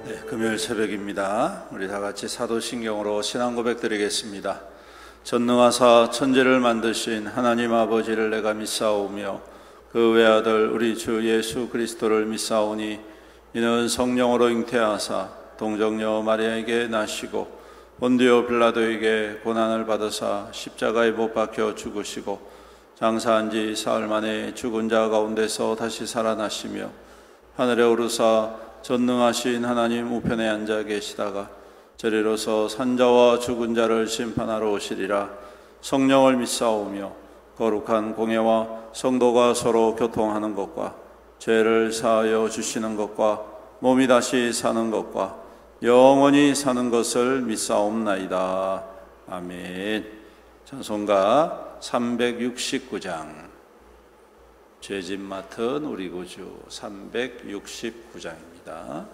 네, 금요일 새벽입니다. 우리 다 같이 사도신경으로 신앙 고백 드리겠습니다. 전능하사 천지를 만드신 하나님 아버지를 내가 믿사오며 그 외아들 우리 주 예수 그리스도를 믿사오니 이는 성령으로 잉태하사 동정녀 마리아에게 나시고 본디오 빌라도에게 고난을 받으사 십자가에 못 박혀 죽으시고 장사한 지 사흘 만에 죽은 자 가운데서 다시 살아나시며 하늘에 오르사 전능하신 하나님 우편에 앉아 계시다가 저리로서 산자와 죽은 자를 심판하러 오시리라. 성령을 믿사오며 거룩한 공예와 성도가 서로 교통하는 것과 죄를 사하여 주시는 것과 몸이 다시 사는 것과 영원히 사는 것을 믿사옵나이다. 아멘. 찬송가 369장 죄짐 맡은 우리 구주 369장입니다.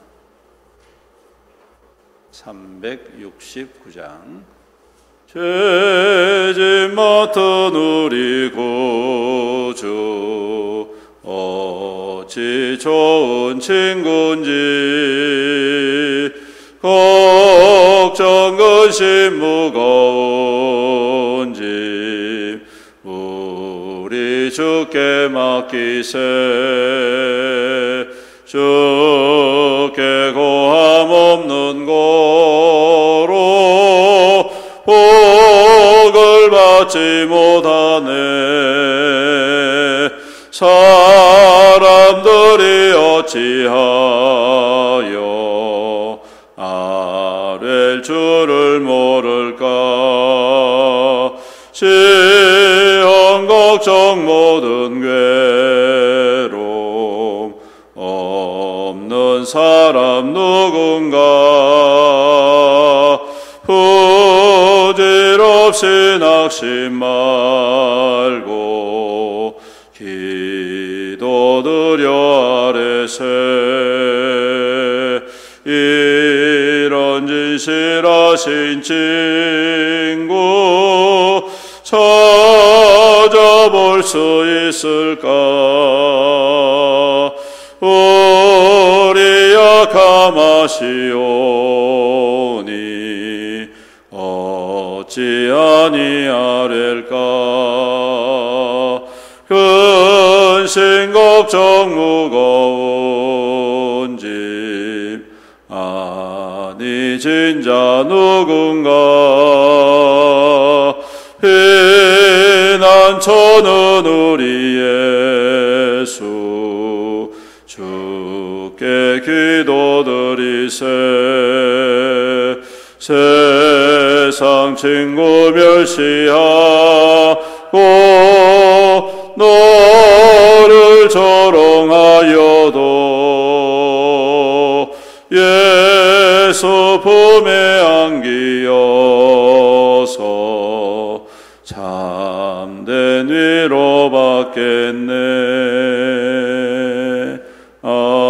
369장 죄짐 맡은 우리 구주 어찌 좋은 친구인지 걱정 근심 무거운지 우리 주께 맡기세. 주께 고함 없는 고로 복을 받지 못하네. 사람들이 어찌하여 아랠 줄을 모를까. 시험 걱정 모든 괴로움 없는 사람 누군가. 부질없이 낙심 말고 기도드려 아뢰세. 이런 진실하신 친구 찾아볼 수 있을까. 우리 약함 아시오니 어찌 아니하렐까. 근심 걱정 무거운 짐 아니 진자 누군가. 피난처는 우리 예수 주께 기도드리세. 세상 친구 멸시하고 너를 조롱하여도 예수 품에 안기어서 참된 위로 받겠네. 아멘.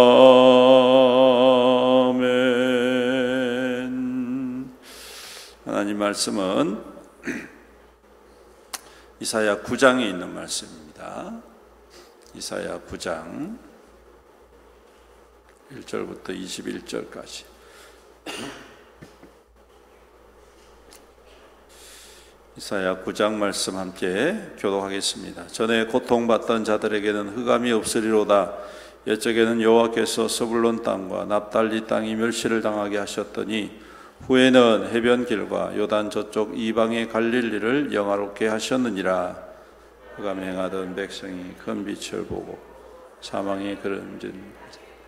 하나님 말씀은 이사야 9장에 있는 말씀입니다. 이사야 9장 1절부터 21절까지. 이사야 9장 말씀 함께 교독하겠습니다. 전에 고통받던 자들에게는 흑암이 없으리로다. 옛적에는 여호와께서 스불론 땅과 납달리 땅이 멸시를 당하게 하셨더니 후에는 해변길과 요단 저쪽 이방의 갈릴리를 영화롭게 하셨느니라. 흑암에 행하던 백성이 큰 빛을 보고 사망의 그름진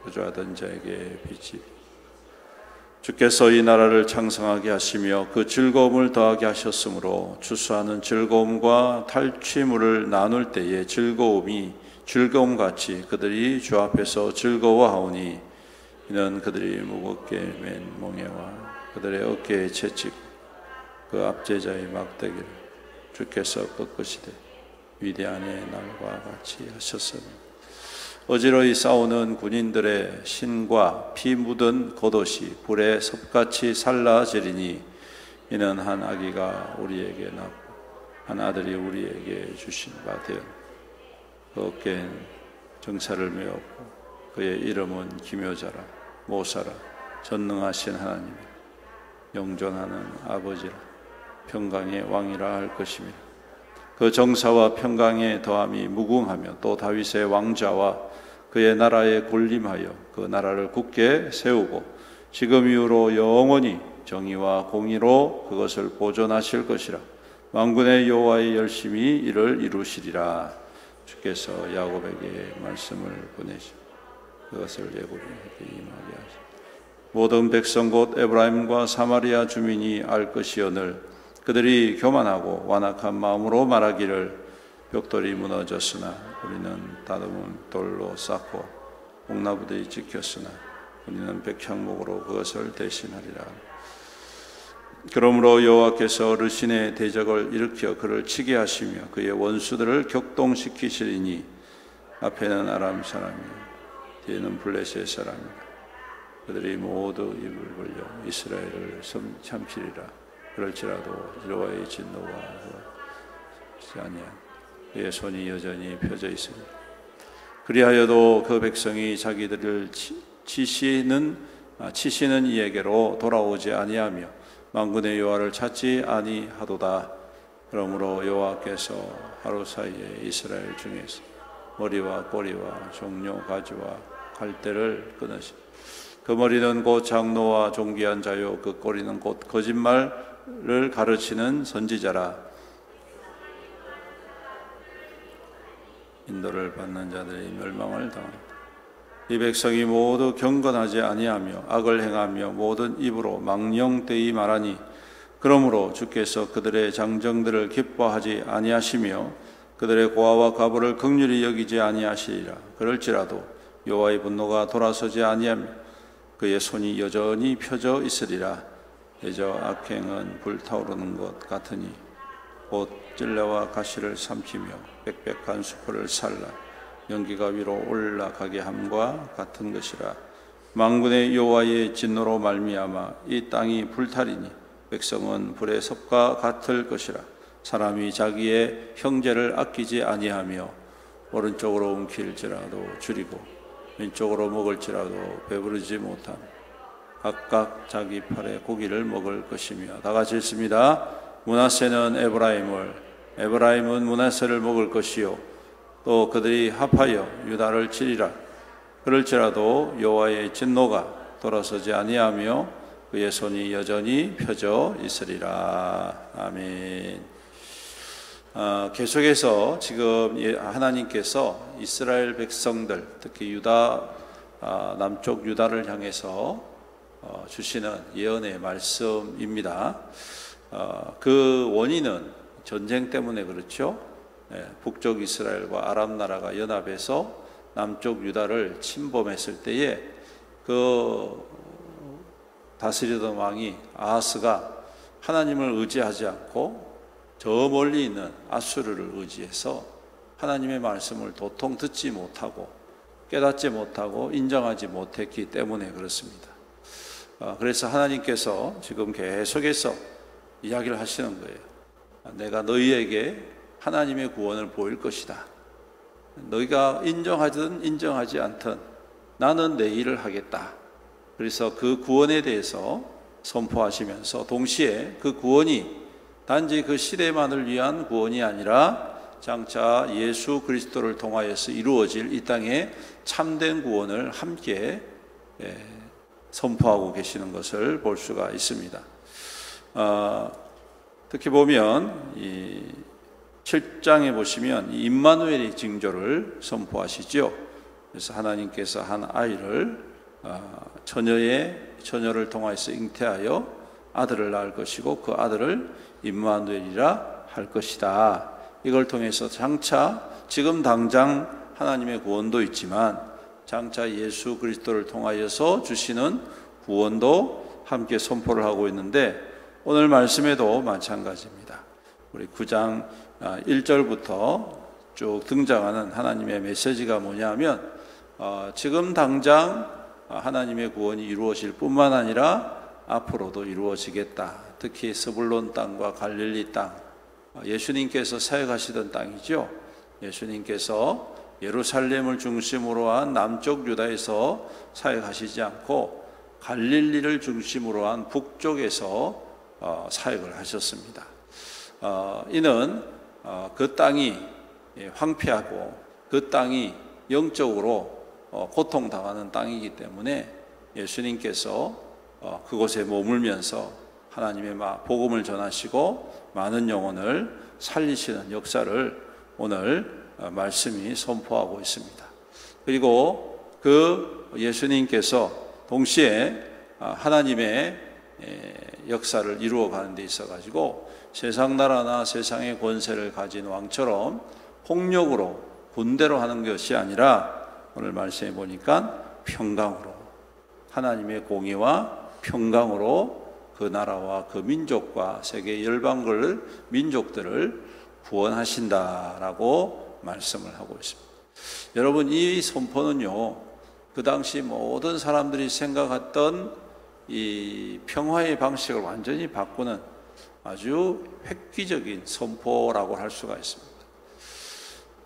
거주하던 자에게 빛이. 주께서 이 나라를 창성하게 하시며 그 즐거움을 더하게 하셨으므로 추수하는 즐거움과 탈취물을 나눌 때의 즐거움같이 그들이 주 앞에서 즐거워하오니 이는 그들이 무겁게 맨 멍에와 그들의 어깨에 채찍 그 압제자의 막대기를 주께서 꺾으시되 위대한 날과 같이 하셨습니다. 어지러이 싸우는 군인들의 신과 피 묻은 겉옷이 불에 섭같이 살라지리니 이는 한 아기가 우리에게 낳고 한 아들이 우리에게 주신 바 되었. 그 어깨엔 정사를 메었고 그의 이름은 기묘자라 모사라 전능하신 하나님, 영존하는 아버지라, 평강의 왕이라 할 것입니다. 그 정사와 평강의 더함이 무궁하며 또 다윗의 왕자와 그의 나라에 군림하여 그 나라를 굳게 세우고 지금 이후로 영원히 정의와 공의로 그것을 보존하실 것이라. 만군의 여호와의 열심히 이를 이루시리라. 주께서 야곱에게 말씀을 보내시고 그것을 예고에게 임하게 하시고 모든 백성 곧 에브라임과 사마리아 주민이 알 것이오늘 그들이 교만하고 완악한 마음으로 말하기를 벽돌이 무너졌으나 우리는 다듬은 돌로 쌓고 옥나무들이 지켰으나 우리는 백향목으로 그것을 대신하리라. 그러므로 여호와께서 어르신의 대적을 일으켜 그를 치게 하시며 그의 원수들을 격동시키시리니 앞에는 아람 사람이 뒤에는 블레셋 사람이라. 그들이 모두 입을 벌려 이스라엘을 삼키리라. 그럴지라도 여호와의 진노가 그렇지 아니한 그의 손이 여전히 펴져 있습니다. 그리하여도 그 백성이 자기들을 치시는 이에게로 돌아오지 아니하며 만군의 여호와를 찾지 아니하도다. 그러므로 여호와께서 하루 사이에 이스라엘 중에서 머리와 꼬리와 종려 가지와 갈대를 끊으시. 그 머리는 곧 장로와 존귀한 자요 그 꼬리는 곧 거짓말을 가르치는 선지자라. 인도를 받는 자들이 멸망을 당한다. 이 백성이 모두 경건하지 아니하며 악을 행하며 모든 입으로 망령되이 말하니 그러므로 주께서 그들의 장정들을 기뻐하지 아니하시며 그들의 고아와 과부를 긍휼히 여기지 아니하시리라. 그럴지라도 여호와의 분노가 돌아서지 아니하며 그의 손이 여전히 펴져 있으리라. 대저 악행은 불타오르는 것 같으니 곧 찔레와 가시를 삼키며 빽빽한 수풀을 살라 연기가 위로 올라가게 함과 같은 것이라. 만군의 여호와의 진노로 말미암아 이 땅이 불타리니 백성은 불의 섭과 같을 것이라. 사람이 자기의 형제를 아끼지 아니하며 오른쪽으로 움킬지라도 줄이고 왼쪽으로 먹을지라도 배부르지 못하며 각각 자기 팔에 고기를 먹을 것이며. 다 같이 읽습니다. 므낫세는 에브라임은 므낫세를 먹을 것이요 또 그들이 합하여 유다를 치리라. 그럴지라도 여호와의 진노가 돌아서지 아니하며 그의 손이 여전히 펴져 있으리라. 아멘. 계속해서 지금 하나님께서 이스라엘 백성들 특히 유다 남쪽 유다를 향해서 주시는 예언의 말씀입니다. 그 원인은 전쟁 때문에 그렇죠. 북쪽 이스라엘과 아람 나라가 연합해서 남쪽 유다를 침범했을 때에 그 다스리던 왕이 아하스가 하나님을 의지하지 않고 저 멀리 있는 아수르를 의지해서 하나님의 말씀을 도통 듣지 못하고 깨닫지 못하고 인정하지 못했기 때문에 그렇습니다. 그래서 하나님께서 지금 계속해서 이야기를 하시는 거예요. 내가 너희에게 하나님의 구원을 보일 것이다. 너희가 인정하든 인정하지 않든 나는 내 일을 하겠다. 그래서 그 구원에 대해서 선포하시면서 동시에 그 구원이 단지 그 시대만을 위한 구원이 아니라 장차 예수 그리스도를 통하여서 이루어질 이 땅의 참된 구원을 함께 선포하고 계시는 것을 볼 수가 있습니다. 특히 보면 이 7장에 보시면 임마누엘의 징조를 선포하시죠. 그래서 하나님께서 한 아이를 처녀를 통하여서 잉태하여 아들을 낳을 것이고 그 아들을 임마누엘이라 할 것이다. 이걸 통해서 장차 지금 당장 하나님의 구원도 있지만 장차 예수 그리스도를 통하여서 주시는 구원도 함께 선포를 하고 있는데 오늘 말씀에도 마찬가지입니다. 우리 9장 1절부터 쭉 등장하는 하나님의 메시지가 뭐냐면 지금 당장 하나님의 구원이 이루어질 뿐만 아니라 앞으로도 이루어지겠다. 특히 스불론 땅과 갈릴리 땅, 예수님께서 사역하시던 땅이죠. 예수님께서 예루살렘을 중심으로 한 남쪽 유다에서 사역하시지 않고 갈릴리를 중심으로 한 북쪽에서 사역을 하셨습니다. 이는 그 땅이 황폐하고 그 땅이 영적으로 고통당하는 땅이기 때문에 예수님께서 그곳에 머물면서 하나님의 복음을 전하시고 많은 영혼을 살리시는 역사를 오늘 말씀이 선포하고 있습니다. 그리고 그 예수님께서 동시에 하나님의 역사를 이루어가는 데 있어가지고 세상 나라나 세상의 권세를 가진 왕처럼 폭력으로 군대로 하는 것이 아니라 오늘 말씀해 보니까 평강으로, 하나님의 공의와 평강으로 그 나라와 그 민족과 세계 열방을 민족들을 구원하신다라고 말씀을 하고 있습니다. 여러분, 이 선포는요, 그 당시 모든 사람들이 생각했던 이 평화의 방식을 완전히 바꾸는 아주 획기적인 선포라고 할 수가 있습니다.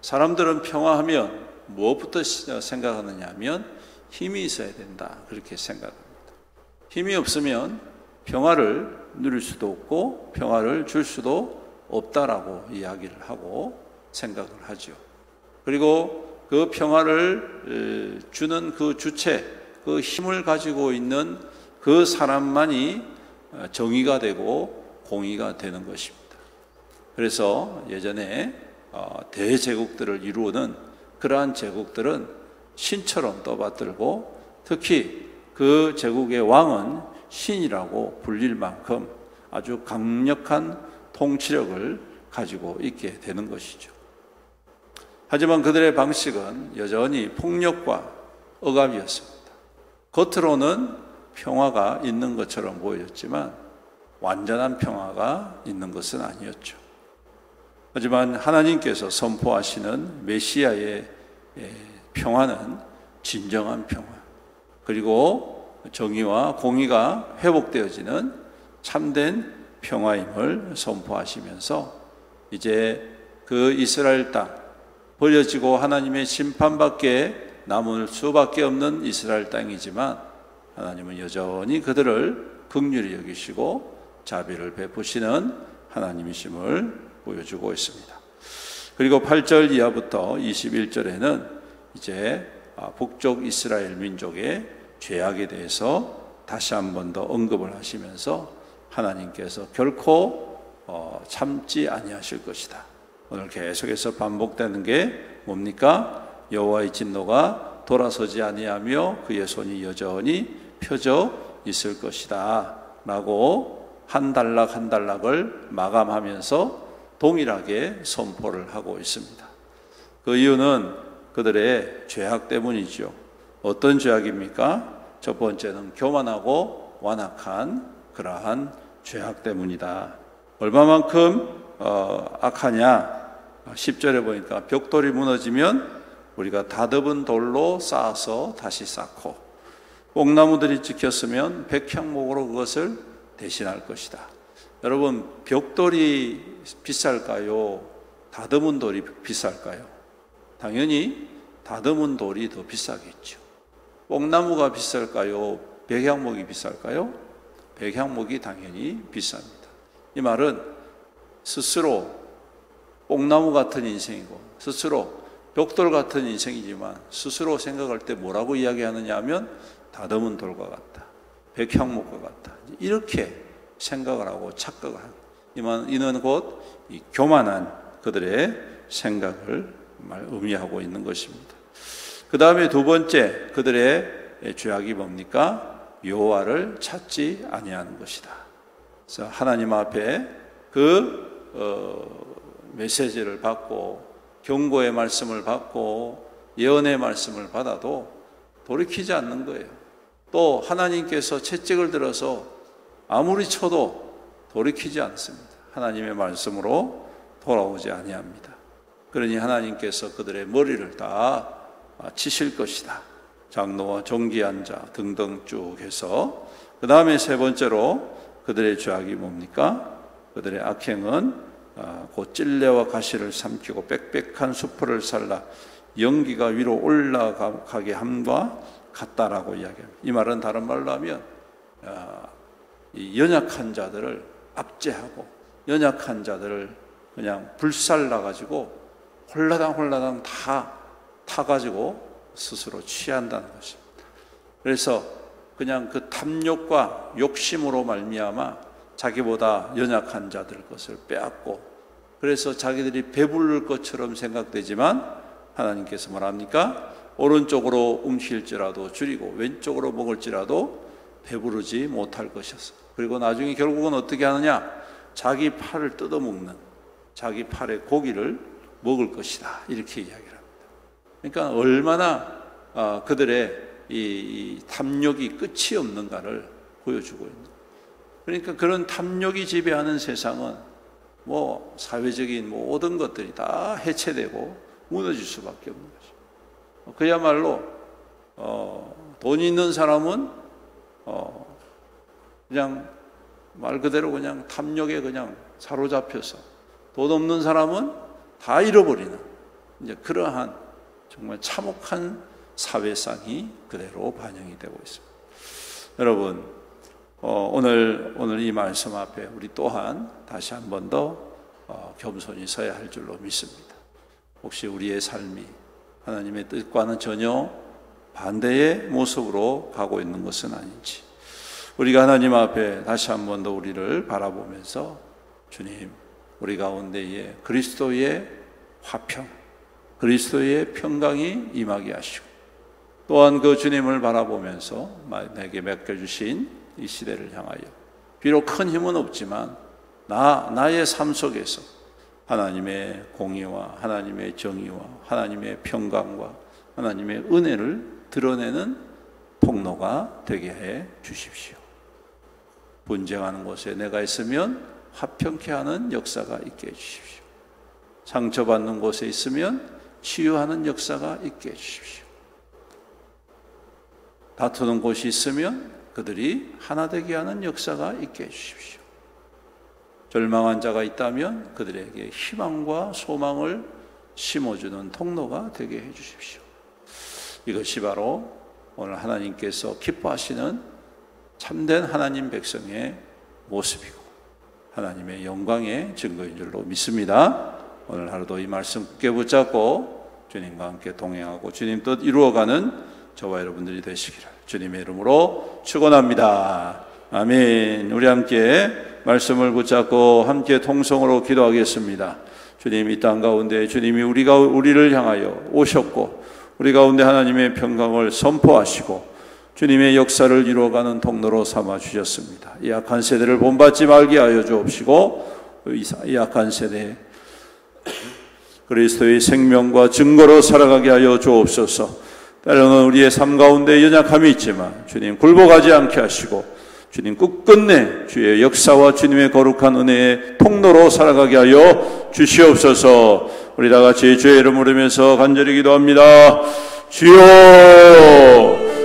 사람들은 평화하면 무엇부터 생각하느냐 하면 힘이 있어야 된다, 그렇게 생각합니다. 힘이 없으면 평화를 누릴 수도 없고 평화를 줄 수도 없다라고 이야기를 하고 생각을 하죠. 그리고 그 평화를 주는 그 주체, 그 힘을 가지고 있는 그 사람만이 정의가 되고 공의가 되는 것입니다. 그래서 예전에 대제국들을 이루는 그러한 제국들은 신처럼 떠받들고 특히 그 제국의 왕은 신이라고 불릴 만큼 아주 강력한 통치력을 가지고 있게 되는 것이죠. 하지만 그들의 방식은 여전히 폭력과 억압이었습니다. 겉으로는 평화가 있는 것처럼 보였지만 완전한 평화가 있는 것은 아니었죠. 하지만 하나님께서 선포하시는 메시아의 평화는 진정한 평화, 그리고 정의와 공의가 회복되어지는 참된 평화임을 선포하시면서 이제 그 이스라엘 땅, 버려지고 하나님의 심판밖에 남을 수밖에 없는 이스라엘 땅이지만 하나님은 여전히 그들을 긍휼히 여기시고 자비를 베푸시는 하나님이심을 보여주고 있습니다. 그리고 8절 이하부터 21절에는 이제 북쪽 이스라엘 민족의 죄악에 대해서 다시 한 번 더 언급을 하시면서 하나님께서 결코 참지 아니하실 것이다. 오늘 계속해서 반복되는 게 뭡니까? 여호와의 진노가 돌아서지 아니하며 그의 손이 여전히 펴져 있을 것이다 라고 한 단락 한 단락을 마감하면서 동일하게 선포를 하고 있습니다. 그 이유는 그들의 죄악 때문이죠. 어떤 죄악입니까? 첫 번째는 교만하고 완악한 그러한 죄악 때문이다. 얼마만큼 악하냐? 10절에 보니까 벽돌이 무너지면 우리가 다듬은 돌로 쌓아서 다시 쌓고 뽕나무들이 찍혔으면 백향목으로 그것을 대신할 것이다. 여러분, 벽돌이 비쌀까요? 다듬은 돌이 비쌀까요? 당연히 다듬은 돌이 더 비싸겠죠. 뽕나무가 비쌀까요? 백향목이 비쌀까요? 백향목이 당연히 비쌉니다. 이 말은 스스로 뽕나무 같은 인생이고 스스로 벽돌 같은 인생이지만 스스로 생각할 때 뭐라고 이야기하느냐 하면 다듬은 돌과 같다, 백향목과 같다, 이렇게 생각을 하고 착각을 하고, 이는 곧 이 교만한 그들의 생각을 의미하고 있는 것입니다. 그 다음에 두 번째 그들의 죄악이 뭡니까? 여호와를 찾지 아니하는 것이다. 그래서 하나님 앞에 메시지를 받고 경고의 말씀을 받고 예언의 말씀을 받아도 돌이키지 않는 거예요. 또 하나님께서 채찍을 들어서 아무리 쳐도 돌이키지 않습니다. 하나님의 말씀으로 돌아오지 아니합니다. 그러니 하나님께서 그들의 머리를 다 치실 것이다. 장로와 정기한 자 등등 쭉 해서 그 다음에 세 번째로 그들의 죄악이 뭡니까? 그들의 악행은 곧 찔레와 가시를 삼키고 빽빽한 수풀을 살라 연기가 위로 올라가게 함과 같다라고 이야기합니다. 이 말은 다른 말로 하면 이 연약한 자들을 압제하고 연약한 자들을 그냥 불살라가지고 홀라당 다 타가지고 스스로 취한다는 것입니다. 그래서 그냥 그 탐욕과 욕심으로 말미암아 자기보다 연약한 자들 것을 빼앗고, 그래서 자기들이 배부를 것처럼 생각되지만 하나님께서 뭐랍니까? 오른쪽으로 움킬지라도 줄이고 왼쪽으로 먹을지라도 배부르지 못할 것이었어. 그리고 나중에 결국은 어떻게 하느냐? 자기 팔을 뜯어먹는, 자기 팔의 고기를 먹을 것이다, 이렇게 이야기를 합니다. 그러니까 얼마나 그들의 이 탐욕이 끝이 없는가를 보여주고 있는 거예요. 그러니까 그런 탐욕이 지배하는 세상은 뭐 사회적인 모든 것들이 다 해체되고 무너질 수밖에 없는 거죠. 그야말로 돈 있는 사람은 그냥 말 그대로 그냥 탐욕에 그냥 사로잡혀서, 돈 없는 사람은 다 잃어버리는 이제 그러한 정말 참혹한 사회상이 그대로 반영이 되고 있습니다. 여러분, 오늘 이 말씀 앞에 우리 또한 다시 한 번 더 겸손히 서야 할 줄로 믿습니다. 혹시 우리의 삶이 하나님의 뜻과는 전혀 반대의 모습으로 가고 있는 것은 아닌지, 우리가 하나님 앞에 다시 한 번 더 우리를 바라보면서 주님, 우리 가운데에 그리스도의 화평, 그리스도의 평강이 임하게 하시고, 또한 그 주님을 바라보면서 내게 맡겨주신 이 시대를 향하여 비록 큰 힘은 없지만 나의 삶 속에서 하나님의 공의와 하나님의 정의와 하나님의 평강과 하나님의 은혜를 드러내는 통로가 되게 해 주십시오. 분쟁하는 곳에 내가 있으면 화평케 하는 역사가 있게 해주십시오. 상처받는 곳에 있으면 치유하는 역사가 있게 해주십시오. 다투는 곳이 있으면 그들이 하나 되게 하는 역사가 있게 해주십시오. 절망한 자가 있다면 그들에게 희망과 소망을 심어주는 통로가 되게 해주십시오. 이것이 바로 오늘 하나님께서 기뻐하시는 참된 하나님 백성의 모습이고 하나님의 영광의 증거인 줄로 믿습니다. 오늘 하루도 이 말씀 굳게 붙잡고 주님과 함께 동행하고 주님 뜻 이루어가는 저와 여러분들이 되시기를 주님의 이름으로 축원합니다. 아멘. 우리 함께 말씀을 붙잡고 함께 통성으로 기도하겠습니다. 주님, 이 땅 가운데 주님이 우리를 향하여 오셨고 우리 가운데 하나님의 평강을 선포하시고 주님의 역사를 이루어가는 통로로 삼아 주셨습니다. 이 악한 세대를 본받지 말게 하여 주옵시고 이 악한 세대에 그리스도의 생명과 증거로 살아가게 하여 주옵소서. 때로는 우리의 삶 가운데 연약함이 있지만 주님 굴복하지 않게 하시고 주님 끝끝내 주의 역사와 주님의 거룩한 은혜의 통로로 살아가게 하여 주시옵소서. 우리 다 같이 주의 이름을 부르면서 간절히 기도합니다. 주여,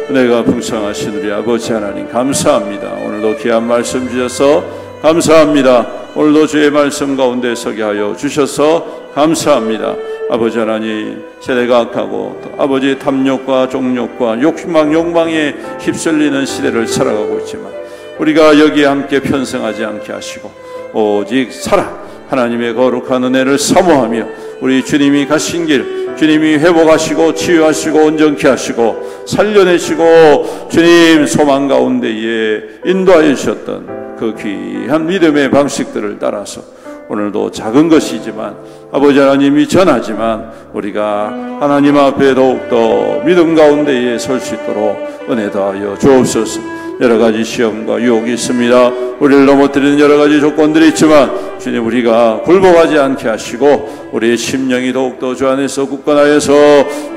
은혜가 풍성하신 우리 아버지 하나님 감사합니다. 오늘도 귀한 말씀 주셔서 감사합니다. 오늘도 주의 말씀 가운데 서게 하여 주셔서 감사합니다. 아버지 하나님, 세대가 악하고 또 아버지의 탐욕과 종욕과 욕망에 휩쓸리는 시대를 살아가고 있지만 우리가 여기에 함께 편승하지 않게 하시고 오직 하나님의 거룩한 은혜를 사모하며 우리 주님이 가신 길 주님이 회복하시고 치유하시고 온전케 하시고 살려내시고 주님 소망 가운데에 인도하여 주셨던 그 귀한 믿음의 방식들을 따라서 오늘도 작은 것이지만 아버지 하나님이 전하지만 우리가 하나님 앞에 더욱더 믿음 가운데에 설 수 있도록 은혜 더하여 주옵소서. 여러 가지 시험과 유혹이 있습니다. 우리를 넘어뜨리는 여러 가지 조건들이 있지만 주님, 우리가 굴복하지 않게 하시고 우리의 심령이 더욱더 주 안에서 굳건하여서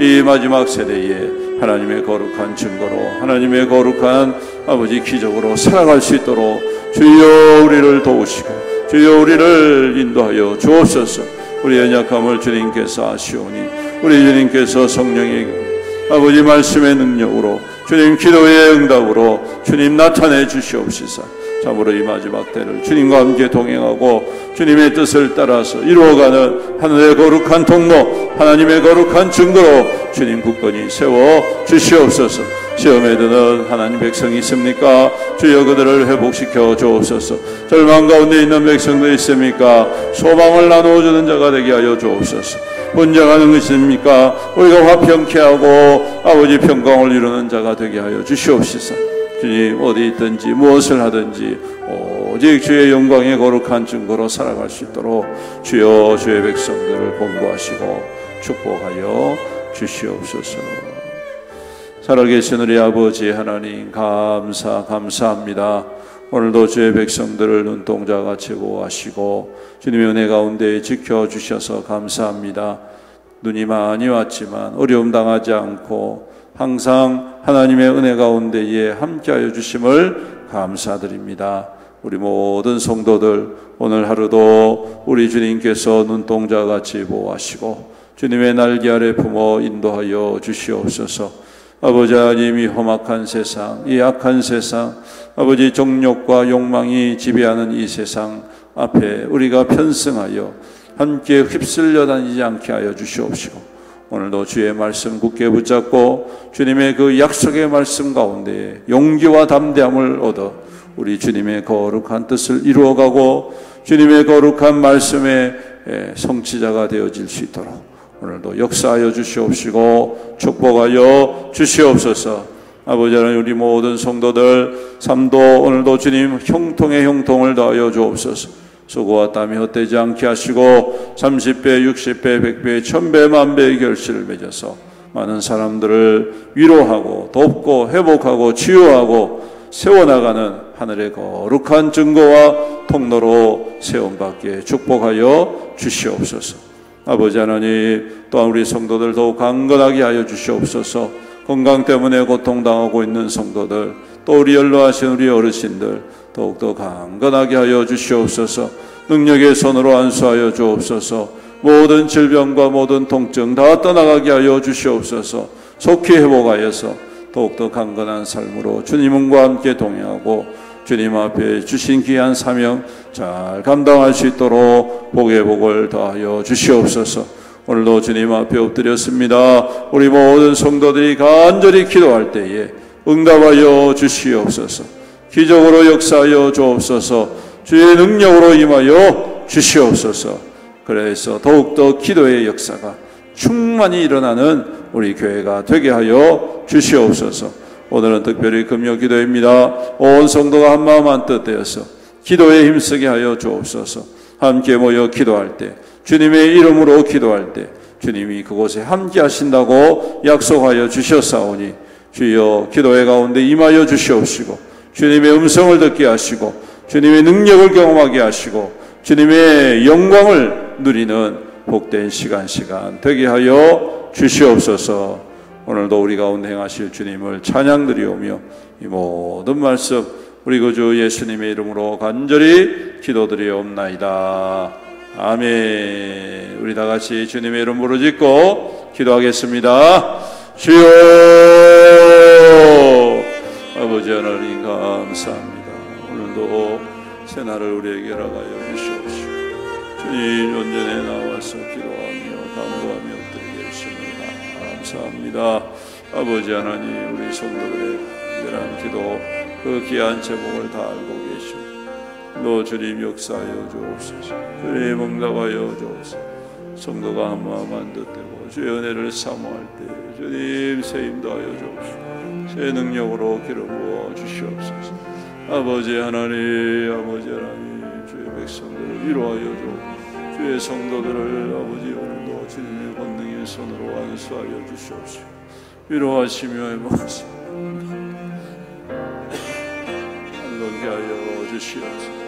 이 마지막 세대에 하나님의 거룩한 증거로 하나님의 거룩한 아버지 기적으로 살아갈 수 있도록 주여 우리를 도우시고 주여 우리를 인도하여 주옵소서. 우리 연약함을 주님께서 아시오니 우리 주님께서 성령의 아버지 말씀의 능력으로 주님 기도의 응답으로 주님 나타내 주시옵시사. 참으로 이 마지막 때를 주님과 함께 동행하고 주님의 뜻을 따라서 이루어가는 하늘의 거룩한 통로, 하나님의 거룩한 증거로 주님 굳건히 세워 주시옵소서. 시험에 드는 하나님 백성이 있습니까? 주여 그들을 회복시켜 주옵소서. 절망 가운데 있는 백성도 있습니까? 소망을 나누어주는 자가 되게 하여 주옵소서. 분쟁하는 것입니까? 우리가 화평케 하고 아버지 평강을 이루는 자가 되게 하여 주시옵소서. 주님 어디 있든지 무엇을 하든지 오직 주의 영광의 거룩한 증거로 살아갈 수 있도록 주여 주의 백성들을 공부하시고 축복하여 주시옵소서. 살아계신 우리 아버지 하나님 감사합니다. 오늘도 주의 백성들을 눈동자같이 보호하시고 주님의 은혜 가운데 지켜주셔서 감사합니다. 눈이 많이 왔지만 어려움 당하지 않고 항상 하나님의 은혜 가운데에 함께하여 주심을 감사드립니다. 우리 모든 성도들 오늘 하루도 우리 주님께서 눈동자같이 보호하시고 주님의 날개 아래 품어 인도하여 주시옵소서. 아버지 하나님, 이 험악한 세상, 이 악한 세상, 아버지 정욕과 욕망이 지배하는 이 세상 앞에 우리가 편승하여 함께 휩쓸려 다니지 않게 하여 주시옵시고 오늘도 주의 말씀 굳게 붙잡고 주님의 그 약속의 말씀 가운데 용기와 담대함을 얻어 우리 주님의 거룩한 뜻을 이루어가고 주님의 거룩한 말씀의 성취자가 되어질 수 있도록 오늘도 역사하여 주시옵시고 축복하여 주시옵소서. 아버지 하나님, 우리 모든 성도들 삶도 오늘도 주님 형통의 형통을 더하여 주옵소서. 수고와 땀이 헛되지 않게 하시고 30배, 60배, 100배, 1000배, 만배의 결실을 맺어서 많은 사람들을 위로하고 돕고 회복하고 치유하고 세워나가는 하늘의 거룩한 증거와 통로로 세움받게 축복하여 주시옵소서. 아버지 하나님, 또한 우리 성도들 더욱 강건하게 하여 주시옵소서. 건강 때문에 고통당하고 있는 성도들, 또 우리 연로하신 우리 어르신들 더욱더 강건하게 하여 주시옵소서. 능력의 손으로 안수하여 주옵소서. 모든 질병과 모든 통증 다 떠나가게 하여 주시옵소서. 속히 회복하여서 더욱더 강건한 삶으로 주님과 함께 동행하고 주님 앞에 주신 귀한 사명 잘 감당할 수 있도록 복의 복을 더하여 주시옵소서. 오늘도 주님 앞에 엎드렸습니다. 우리 모든 성도들이 간절히 기도할 때에 응답하여 주시옵소서. 기적으로 역사하여 주옵소서. 주의 능력으로 임하여 주시옵소서. 그래서 더욱더 기도의 역사가 충만히 일어나는 우리 교회가 되게 하여 주시옵소서. 오늘은 특별히 금요 기도입니다. 온 성도가 한마음 한뜻 되어서 기도에 힘쓰게 하여 주옵소서. 함께 모여 기도할 때, 주님의 이름으로 기도할 때 주님이 그곳에 함께 하신다고 약속하여 주셨사오니 주여 기도의 가운데 임하여 주시옵시고 주님의 음성을 듣게 하시고 주님의 능력을 경험하게 하시고 주님의 영광을 누리는 복된 시간 되게 하여 주시옵소서. 오늘도 우리 가운데 행하실 주님을 찬양드리오며 이 모든 말씀 우리 구주 예수님의 이름으로 간절히 기도드리옵나이다. 아멘. 우리 다 같이 주님의 이름 부르짖고 기도하겠습니다. 주여, 아버지 하나님 감사합니다. 오늘도 새날을 우리에게 허락하여 주시옵시고 주님 온전에 나와서 기도하며 감도하며 엎드리게 하시느라 감사합니다. 아버지 하나님, 우리 성도들의 간절한 기도 그 귀한 제목을 다 알고 계시오. 너 주님 역사하여 주옵소서. 주님 응답하여 주옵소서. 성도가 한마음 한뜻되고 주의 은혜를 사모할 때 주님 세임도 하여 주옵소서. 새 능력으로 기름 부어 주시옵소서. 아버지 하나님, 아버지 하나님, 주의 백성들을 위로하여 주옵소서. 주의 성도들을 아버지 오늘도 주님의 권능의 손으로 안수하여 주시옵소서. 위로하시며 회복하시며 건강하게 하여 주시옵소서.